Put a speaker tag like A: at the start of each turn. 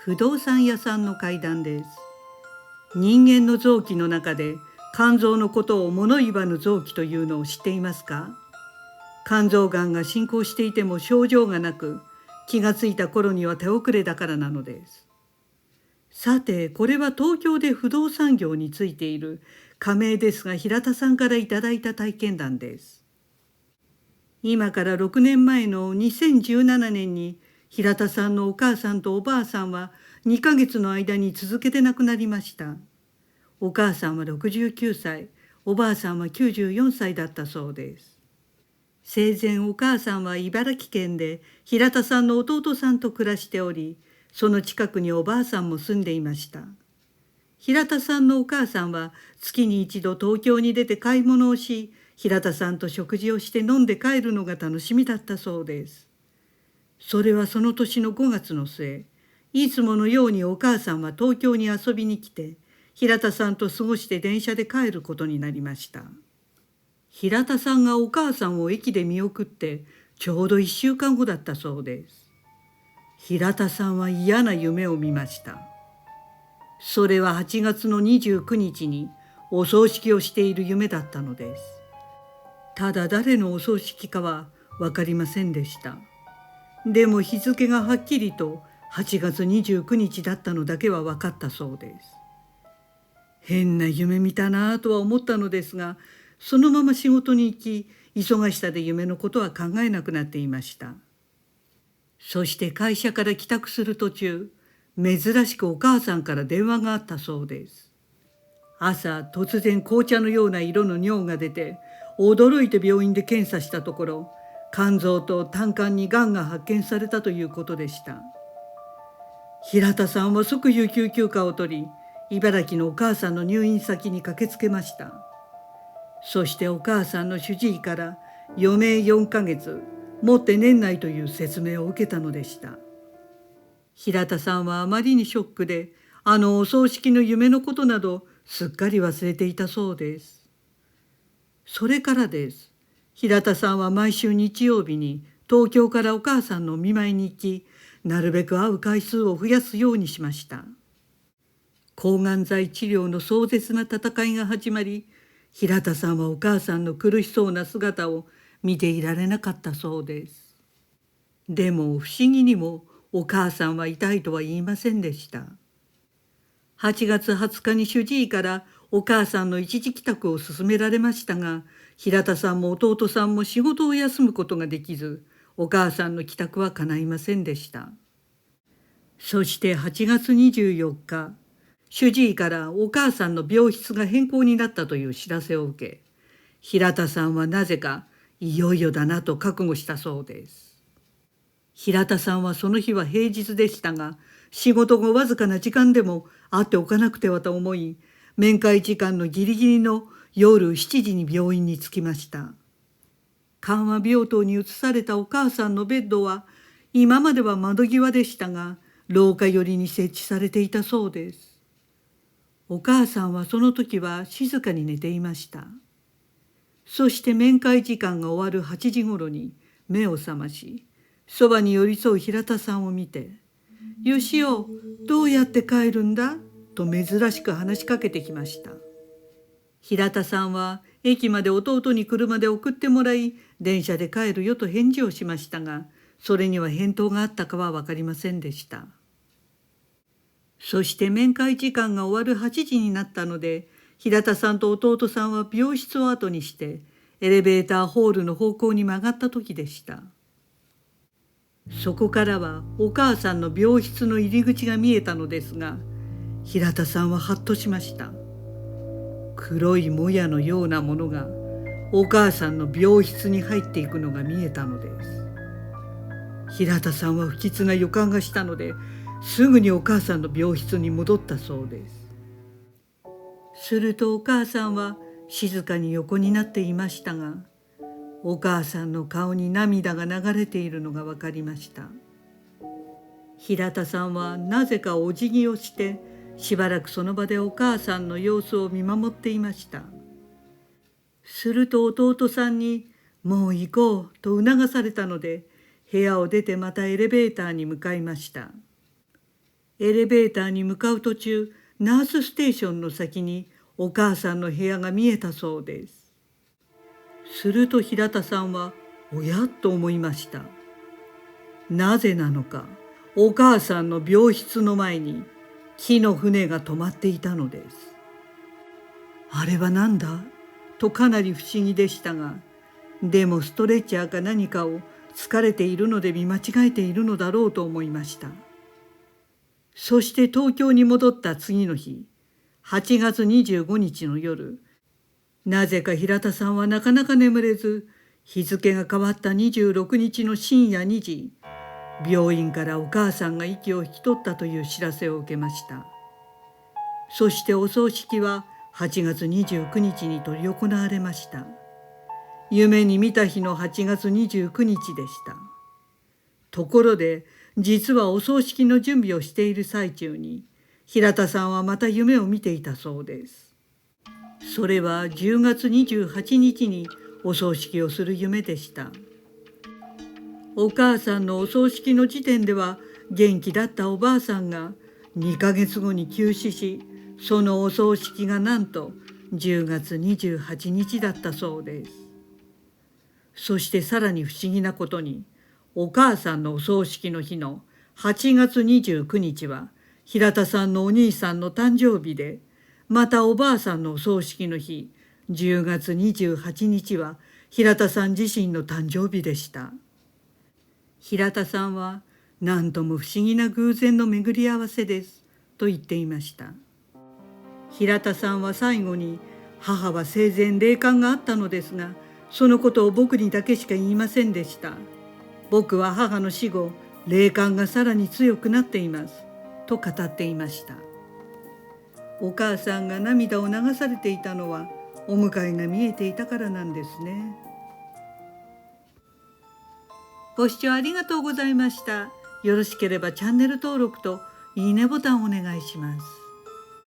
A: 不動産屋さんの怪談です。人間の臓器の中で肝臓のことを物言わぬ臓器というのを知っていますか？肝臓がんが進行していても症状がなく、気がついた頃には手遅れだからなのです。さて、これは東京で不動産業についている仮名ですが、平田さんからいただいた体験談です。今から6年前の2017年に平田さんのお母さんとおばあさんは2ヶ月の間に続けて亡くなりました。お母さんは69歳、おばあさんは94歳だったそうです。生前お母さんは茨城県で平田さんの弟さんと暮らしており、その近くにおばあさんも住んでいました。平田さんのお母さんは月に一度東京に出て買い物をし、平田さんと食事をして飲んで帰るのが楽しみだったそうです。それはその年の5月の末、いつものようにお母さんは東京に遊びに来て、平田さんと過ごして電車で帰ることになりました。平田さんがお母さんを駅で見送ってちょうど1週間後だったそうです。平田さんは嫌な夢を見ました。それは8月の29日にお葬式をしている夢だったのです。ただ誰のお葬式かは分かりませんでした。でも日付がはっきりと8月29日だったのだけは分かったそうです。変な夢見たなぁとは思ったのですが、そのまま仕事に行き、忙しさで夢のことは考えなくなっていました。そして会社から帰宅する途中、珍しくお母さんから電話があったそうです。朝、突然紅茶のような色の尿が出て、驚いて病院で検査したところ、肝臓と胆管にがんが発見されたということでした。平田さんは即有給休暇を取り、茨城のお母さんの入院先に駆けつけました。そしてお母さんの主治医から余命4ヶ月、もって年内という説明を受けたのでした。平田さんはあまりにショックで、あのお葬式の夢のことなどすっかり忘れていたそうです。それからです。平田さんは毎週日曜日に東京からお母さんのお見舞いに行き、なるべく会う回数を増やすようにしました。抗がん剤治療の壮絶な戦いが始まり、平田さんはお母さんの苦しそうな姿を見ていられなかったそうです。でも不思議にもお母さんは痛いとは言いませんでした。8月20日に主治医からお母さんの一時帰宅を勧められましたが、平田さんも弟さんも仕事を休むことができず、お母さんの帰宅は叶いませんでした。そして8月24日、主治医からお母さんの病室が変更になったという知らせを受け、平田さんはなぜかいよいよだなと覚悟したそうです。平田さんはその日は平日でしたが、仕事後わずかな時間でも会っておかなくてはと思い、面会時間のギリギリの夜7時に病院に着きました。緩和病棟に移されたお母さんのベッドは、今までは窓際でしたが、廊下寄りに設置されていたそうです。お母さんはその時は静かに寝ていました。そして面会時間が終わる8時ごろに目を覚まし、そばに寄り添う平田さんを見て、よしお、どうやって帰るんだと珍しく話しかけてきました。平田さんは駅まで弟に車で送ってもらい、電車で帰るよと返事をしましたが、それには返答があったかは分かりませんでした。そして面会時間が終わる8時になったので、平田さんと弟さんは病室を後にしてエレベーターホールの方向に曲がった時でした。そこからはお母さんの病室の入り口が見えたのですが、平田さんはハッとしました。黒いもやのようなものがお母さんの病室に入っていくのが見えたのです。平田さんは不吉な予感がしたので、すぐにお母さんの病室に戻ったそうです。するとお母さんは静かに横になっていましたが、お母さんの顔に涙が流れているのが分かりました。平田さんはなぜかお辞儀をして、しばらくその場でお母さんの様子を見守っていました。すると弟さんにもう行こうと促されたので、部屋を出てまたエレベーターに向かいました。エレベーターに向かう途中、ナースステーションの先にお母さんの部屋が見えたそうです。すると平田さんはおやっと思いました。なぜなのか、お母さんの病室の前に木の船が止まっていたのです。あれは何だとかなり不思議でしたが、でもストレッチャーか何かを疲れているので見間違えているのだろうと思いました。そして東京に戻った次の日、8月25日の夜、なぜか平田さんはなかなか眠れず、日付が変わった26日の深夜2時、病院からお母さんが息を引き取ったという知らせを受けました。そしてお葬式は8月29日に執り行われました。夢に見た日の8月29日でした。ところで、実はお葬式の準備をしている最中に、平田さんはまた夢を見ていたそうです。それは10月28日にお葬式をする夢でした。お母さんのお葬式の時点では元気だったおばあさんが2ヶ月後に急死し、そのお葬式がなんと10月28日だったそうです。そしてさらに不思議なことに、お母さんのお葬式の日の8月29日は平田さんのお兄さんの誕生日で、またおばあさんのお葬式の日10月28日は平田さん自身の誕生日でした。平田さんは何とも不思議な偶然の巡り合わせですと言っていました。平田さんは最後に、母は生前霊感があったのですが、そのことを僕にだけしか言いませんでした。僕は母の死後、霊感がさらに強くなっていますと語っていました。お母さんが涙を流されていたのは、お迎えが見えていたからなんですね。ご視聴ありがとうございました。よろしければチャンネル登録といいねボタンをお願いします。